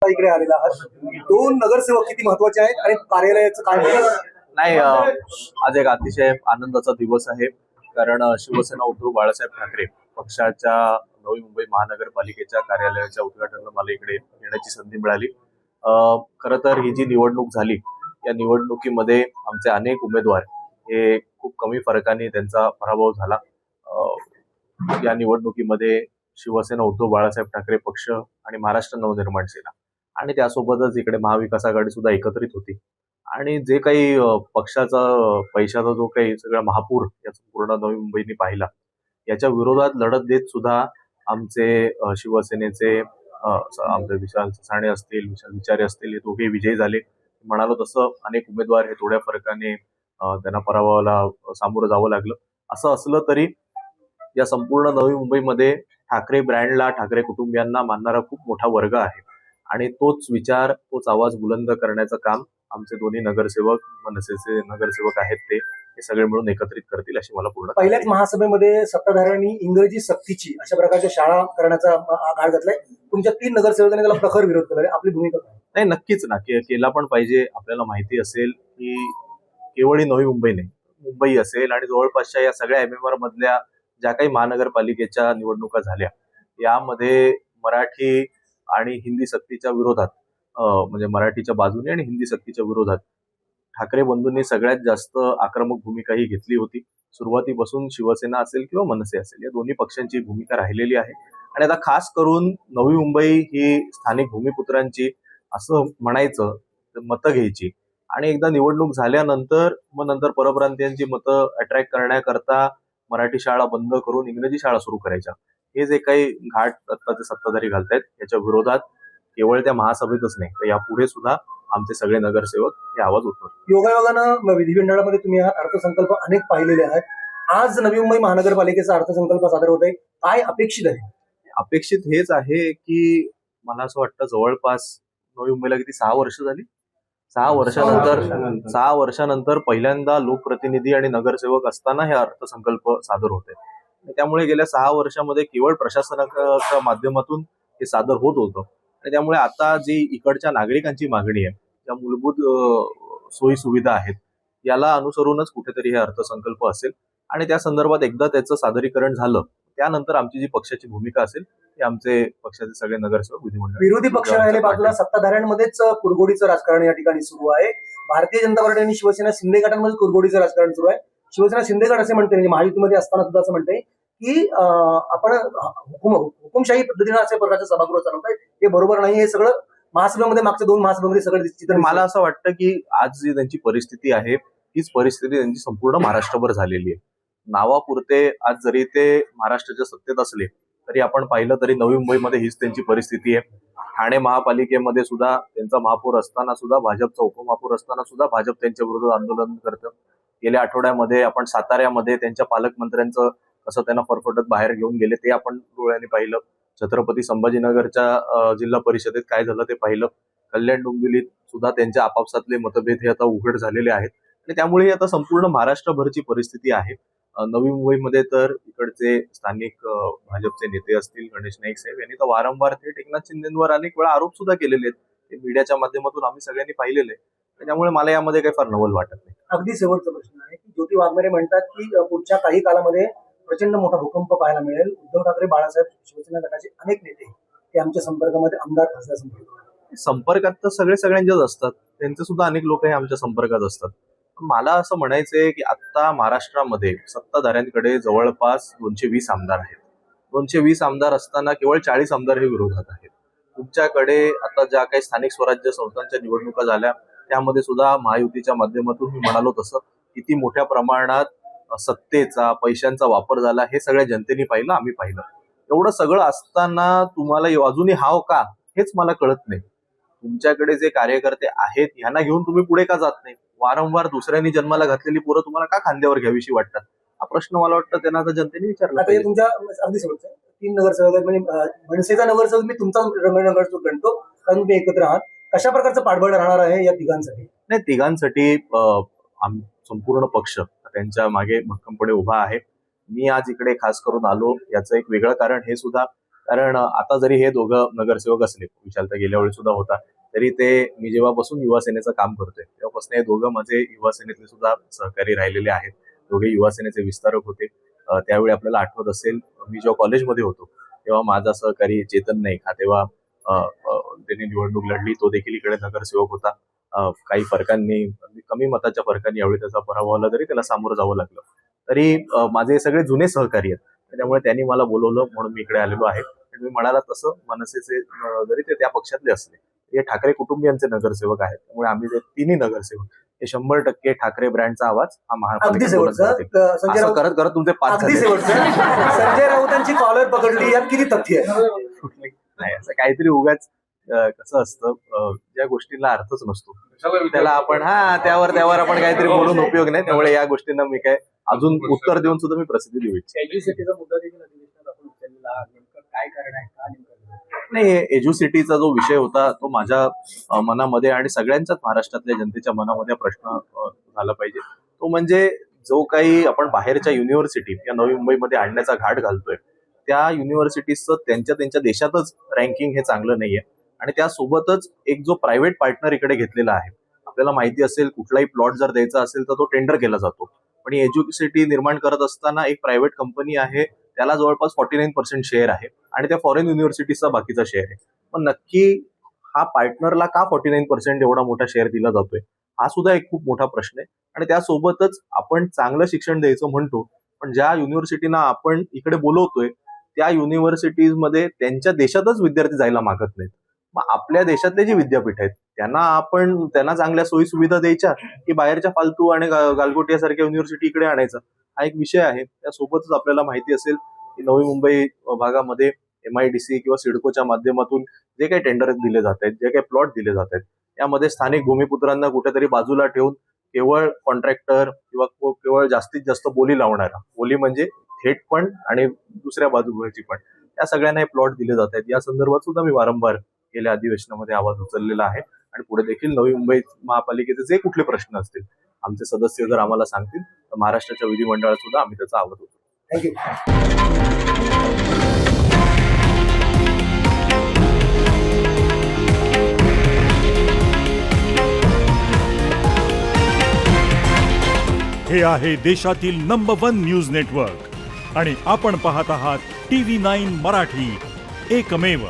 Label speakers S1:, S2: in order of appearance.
S1: इकडे आलेला आहात. दोन नगरसेवक किती महत्वाचे आहेत आणि कार्यालयाचं काय महत्व?
S2: नाही, आज एक अतिशय आनंदाचा दिवस आहे. कारण शिवसेना उद्धव बाळासाहेब ठाकरे पक्षाच्या नवी मुंबई महानगरपालिकेच्या कार्यालयाच्या उद्घाटनाला मला इकडे येण्याची संधी मिळाली. खरं तर ही जी निवडणूक झाली, या निवडणुकीमध्ये आमचे अनेक उमेदवार हे खूप कमी फरकाने त्यांचा पराभव झाला. या निवडणुकीमध्ये शिवसेना उद्धव बाळासाहेब ठाकरे पक्ष आणि महाराष्ट्र नवनिर्माण सेना आणि त्यासोबतच इकडे महाविकास आघाडी सुद्धा एकत्रित होती. आणि जे काही पक्षाचा पैशाचा जो काही सगळा महापूर याचा पूर्ण नवी मुंबईने पाहिला, याच्या विरोधात लढत देत सुद्धा आमचे शिवसेनेचे आमचे विशाल साणे असतील, विशाल विचारे असतील, हे दोघे विजयी झाले. म्हणालो तसं अनेक उमेदवार हे थोड्या फरकाने त्यांना पराभवाला सामोरं जावं लागलं. असं असलं तरी या संपूर्ण नवी मुंबईमध्ये ठाकरे ब्रँडला, ठाकरे कुटुंबियांना मानणारा खूप मोठा वर्ग आहे आणि तोच विचार, तोच आवाज बुलंद करण्याचं काम आमचे दोन्ही नगरसेवक, मनसेचे नगरसेवक आहेत ते सगळे मिळून एकत्रित करतील अशी मला पूर्ण.
S1: पहिल्याच महासभेमध्ये सत्ताधाऱ्यांनी इंग्रजी सक्तीची अशा प्रकारच्या शाळा करण्याचा आघाड घातलाय. तुमच्या 3 नगरसेवकांनी त्याला प्रखर विरोध केला. आपली भूमिका काय?
S2: नाही, नक्कीच ना, केला पण पाहिजे. आपल्याला माहिती असेल की केवळ नवी मुंबई नाही, मुंबई असेल आणि जवळपासच्या या सगळ्या MMR मधल्या ज्या काही महानगरपालिकेच्या निवडणुका झाल्या, यामध्ये मराठी आणि हिंदी सक्तीच्या विरोधात, म्हणजे मराठीच्या बाजूने आणि हिंदी सक्तीच्या विरोधात ठाकरे बंधूंनी सगळ्यात जास्त आक्रमक भूमिका ही घेतली होती. सुरुवातीपासून शिवसेना असेल किंवा मनसे असेल, या दोन्ही पक्षांची भूमिका राहिलेली आहे. आणि आता खास करून नवी मुंबई ही स्थानिक भूमिपुत्रांची असं म्हणायचं मतं घ्यायची आणि एकदा निवडणूक झाल्यानंतर मग नंतर परप्रांतीयांची मतं अट्रॅक्ट करण्याकरता मराठी शाळा बंद करून इंग्रजी शाळा सुरू करायच्या. हे जे काही घाट आत्ताचे सत्ताधारी घालतायत, याच्या विरोधात केवळ त्या महासभेतच नाही तर यापुढे सुद्धा आमचे सगळे नगरसेवक हे आवाज उठवतात.
S1: योगायोगानं विधिमंडळामध्ये तुम्ही हा अर्थसंकल्प अनेक पाहिलेले आहेत. आज नवी मुंबई महानगरपालिकेचा अर्थसंकल्प सादर होत आहे. काय अपेक्षित आहे?
S2: अपेक्षित हेच आहे की मला असं वाटतं जवळपास नवी मुंबईला किती 6 वर्ष झाली, 6 वर्षानंतर पहिल्यांदा लोकप्रतिनिधी आणि नगरसेवक असताना हे अर्थसंकल्प सादर होत आहे. त्यामुळे गेल्या 6 वर्षामध्ये केवळ प्रशासनाच्या माध्यमातून हे सादर होत होतं आणि त्यामुळे आता जी इकडच्या नागरिकांची मागणी आहे, ज्या मूलभूत सोयी सुविधा आहेत, याला अनुसरूनच कुठेतरी हे अर्थसंकल्प असेल आणि त्या संदर्भात एकदा त्याचं सादरीकरण झालं त्यानंतर आमची जी पक्षाची भूमिका असेल ती आमचे पक्षाचे सगळे नगरसेवक विधिमंडळ.
S1: विरोधी पक्ष राहिले बाजूला, सत्ताधाऱ्यांमध्येच कुरघोडीचं राजकारण या ठिकाणी सुरू आहे. भारतीय जनता पार्टी आणि शिवसेना शिंदे गटांमध्ये कुरघोडीचं राजकारण सुरू आहे. शिवसेना शिंदे गट असे म्हणते, म्हणजे महायुतीमध्ये असताना सुद्धा असं म्हणते की आपण हुकुमशाही पद्धतीने अशा प्रकारचं सभागृह चालवताय, हे बरोबर नाही. हे सगळं महासभेमध्ये, मागच्या 2 महासभेमध्ये सगळं चित्र.
S2: मला असं वाटतं की आज जी त्यांची परिस्थिती आहे, हीच परिस्थिती त्यांची संपूर्ण महाराष्ट्रभर झालेली आहे. नावापुरते आज जरी ते महाराष्ट्राच्या सत्तेत असले तरी आपण पाहिलं तरी नवी मुंबईमध्ये हीच त्यांची परिस्थिती आहे. ठाणे महापालिकेमध्ये सुद्धा त्यांचा महापौर असताना सुद्धा, भाजपचा उपमहापौर असताना सुद्धा भाजप त्यांच्या विरोधात आंदोलन करतं. गेल्या आठवड्यामध्ये आपण साताऱ्यामध्ये त्यांच्या पालकमंत्र्यांचं कसं त्यांना फरफटत बाहेर घेऊन गेले ते आपण डोळ्यांनी पाहिलं. छत्रपती संभाजीनगरच्या जिल्हा परिषदेत काय झालं ते पाहिलं. कल्याण डोंबिवलीत सुद्धा त्यांच्या आपापसातले मतभेद हे आता उघड झालेले आहेत आणि त्यामुळे आता संपूर्ण महाराष्ट्रभरची परिस्थिती आहे. नवी मुंबईमध्ये तर इकडचे स्थानिक भाजपचे नेते असतील, गणेश नाईक साहेब यांनी तर वारंवार थेट एकनाथ शिंदेंवर अनेक वेळा आरोप सुद्धा केलेले आहेत. ते मीडियाच्या माध्यमातून आम्ही सगळ्यांनी पाहिलेले आहे. त्यामुळे मला यामध्ये काही फार नवल वाटत नाही.
S1: अगदी शेवटचा प्रश्न आहे की ज्योती वाघमारे म्हणतात की पुढच्या काही काळामध्ये प्रचंड मोठा भूकंप पाहायला मिळेल. उद्धव ठाकरे, बाळासाहेब, शिवसेना गटाचे अनेक नेते ते आमच्या संपर्कामध्ये, आमदार, खासदार
S2: संपर्कात तर सगळ्यांच्याच असतात. त्यांचे सुद्धा अनेक लोक हे आमच्या संपर्कात असतात. मला असं म्हणायचंय की आता महाराष्ट्रामध्ये सत्ताधाऱ्यांकडे जवळपास 220 आमदार आहेत. 220 आमदार असताना केवळ 40 आमदार हे विरोधात आहेत. तुमच्याकडे आता ज्या काही स्थानिक स्वराज्य संस्थांच्या निवडणुका झाल्या त्यामध्ये सुद्धा महायुतीच्या माध्यमातून मी म्हणालो तसं किती मोठ्या प्रमाणात सत्तेचा, पैशांचा वापर झाला हे सगळ्या जनतेने पाहिलं, आम्ही पाहिलं. एवढं सगळं असताना तुम्हाला अजूनही हाव का हेच मला कळत नाही. तुमच्याकडे जे कार्यकर्ते आहेत यांना घेऊन तुम्ही पुढे का जात नाही? वारंवार दुसऱ्यांनी जन्माला घातलेली पोरं तुम्हाला का खांद्यावर घ्यावीशी वाटतात? हा प्रश्न मला वाटतं त्यांना आता जनतेने विचारला.
S1: आता तुमच्या अगदी शेवटचं 3 नगरसेवक आहेत, म्हणजे मनसेचा नगरसेवक मी तुमचा नगरसेवक गणतो कारण तुम्ही एकत्र आहात. कशा प्रकारचं पाठबळ राहणार आहे या तिघांसाठी?
S2: नाही, तिघांसाठी संपूर्ण पक्ष त्यांच्या मागे भक्कमपणे उभा आहे. मी आज इकडे खास करून आलो याचं एक वेगळं कारण हे सुद्धा कारण आता जरी हे दोघं नगरसेवक असले, विशाल तर गेल्या वेळी सुद्धा होता, तरी ते मी जेव्हापासून युवा सेनेचं काम करतोय तेव्हापासून हे दोघं माझे युवा सेनेतले सुद्धा सहकारी राहिलेले आहेत. दोघे युवा सेनेचे विस्तारक होते. त्यावेळी आपल्याला आठवत असेल, मी जेव्हा कॉलेजमध्ये होतो तेव्हा माझा सहकारी चेतन नाईक हा तेव्हा त्यांनी निवडणूक लढली, तो देखील इकडे नगरसेवक होता. काही फरकांनी, कमी मताच्या फरकांनी यावेळी त्याचा पराभव झाला, तरी त्याला सामोरं जावं लागलं. तरी माझे सगळे जुने सहकारी आहेत, त्यामुळे त्यांनी मला बोलवलं म्हणून मी इकडे आलेलो आहे. तुम्ही म्हणाला तसं मनसेचे जरी ते त्या पक्षातले असले, हे ठाकरे कुटुंबियांचे नगरसेवक आहेत. त्यामुळे आम्ही जे तिन्ही नगरसेवक हे 100% ठाकरे ब्रँडचा आवाज हा
S1: अगदी
S2: महापालिकेत बोलत
S1: शेवटचं
S2: राहतील.
S1: संजय
S2: असं
S1: राऊत,
S2: करत करत तुमचे 5
S1: अगदी शेवटचं संजय राऊतांची कॉलर पकडली, यात किती तथ्य आहे?
S2: नाही, असं काहीतरी उगाच कसं असतं, ज्या गोष्टीला अर्थच नसतो त्याला आपण त्यावर आपण काहीतरी बोलून उपयोग नाही. त्यामुळे या गोष्टींना मी काय अजून उत्तर देऊन सुद्धा मी प्रसिद्धी देऊ इच्छितो.
S3: एज्युसिटीचा मुद्दा देखील अधिवेशनात आपण उचललेला, नेमकं काय कारण आहे, का नेमकं?
S2: नाही, एज्युसिटीचा जो विषय होता तो माझ्या मनामध्ये आणि सगळ्यांच्याच महाराष्ट्रातल्या जनतेच्या मनामध्ये प्रश्न झाला पाहिजे. तो म्हणजे जो काही आपण बाहेरच्या युनिव्हर्सिटी या नवी मुंबईमध्ये आणण्याचा घाट घालतोय, त्या युनिव्हर्सिटीजचं त्यांच्या देशातच रँकिंग हे चांगलं नाहीये. आणि त्यासोबतच एक जो प्रायव्हेट पार्टनर इकडे घेतलेला आहे, आपल्याला माहिती असेल कुठलाही प्लॉट जर द्यायचा असेल तर तो टेंडर केला जातो. पण एज्युसिटी निर्माण करत असताना एक प्रायव्हेट कंपनी आहे, त्याला जवळपास 49% शेअर आहे आणि त्या फॉरेन युनिव्हर्सिटीजचा बाकीचा शेअर आहे. पण नक्की हा पार्टनरला का 49% एवढा मोठा शेअर दिला जातोय, हा सुद्धा एक खूप मोठा प्रश्न आहे. आणि त्यासोबतच आपण चांगलं शिक्षण द्यायचं म्हणतो, पण ज्या युनिव्हर्सिटीना आपण इकडे बोलवतोय त्या युनिव्हर्सिटीजमध्ये त्यांच्या देशातच विद्यार्थी जायला मागत नाहीत. मग आपल्या देशातले जे विद्यापीठ आहेत त्यांना चांगल्या सोयी सुविधा द्यायच्या की बाहेरच्या फालतू आणि गालगोटियासारख्या युनिव्हर्सिटी इकडे आणायचा, हा एक विषय आहे. त्यासोबतच आपल्याला माहिती असेल की नवी मुंबई भागामध्ये MIDC किंवा सिडकोच्या माध्यमातून जे काही टेंडर दिले जात आहेत, जे काही प्लॉट दिले जात आहेत, त्यामध्ये स्थानिक भूमिपुत्रांना कुठेतरी बाजूला ठेवून केवळ कॉन्ट्रॅक्टर किंवा केवळ जास्तीत जास्त बोली लावणारा, बोली म्हणजे थेट पण आणि दुसऱ्या बाजूची पण, त्या सगळ्यांना हे प्लॉट दिले जात आहेत. या संदर्भात सुद्धा मी वारंवार गेल्या अधिवेशनामध्ये आवाज उचललेला आहे आणि पुढे देखील नवी मुंबई महापालिकेचे जे कुठले प्रश्न असतील, आमचे सदस्य जर आम्हाला सांगतील तर महाराष्ट्राच्या विधिमंडळात सुद्धा आम्ही त्याचा आवाज उचलू.
S1: थँक्यू.
S4: हे आहे देशातील नंबर 1 न्यूज नेटवर्क आणि आपण पाहत आहात TV9 मराठी, एकमेव.